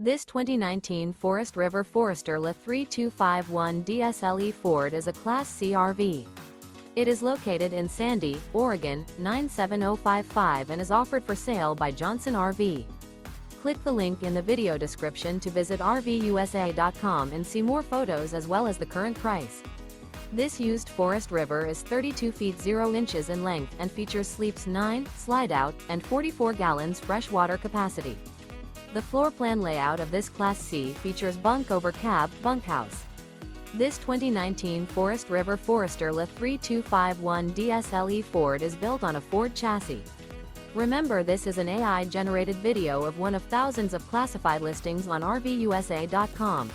This 2019 Forest River Forester LA 3251 DSLE Ford is a Class C RV. It is located in Sandy, Oregon, 97055 and is offered for sale by Johnson RV. Click the link in the video description to visit RVUSA.com and see more photos as well as the current price. This used Forest River is 32 feet 0 inches in length and features sleeps 9, Slideout, and 44 gallons fresh water capacity. The floor plan layout of this Class C features Bunk Over Cab, Bunkhouse. This 2019 Forest River Forester LA 3251 DSLE Ford is built on a Ford chassis. Remember, this is an AI-generated video of one of thousands of classified listings on RVUSA.com.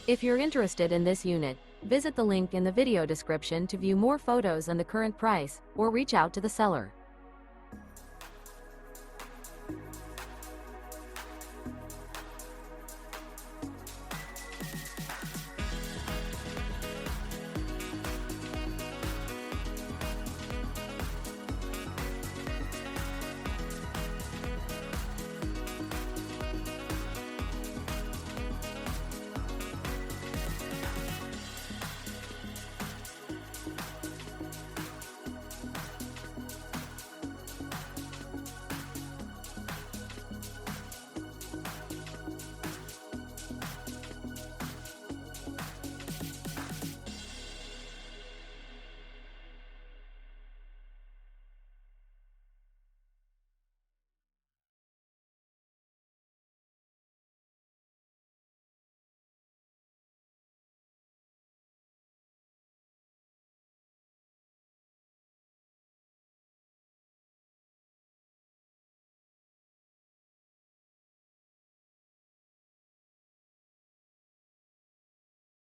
If you're interested in this unit, visit the link in the video description to view more photos and the current price, or reach out to the seller.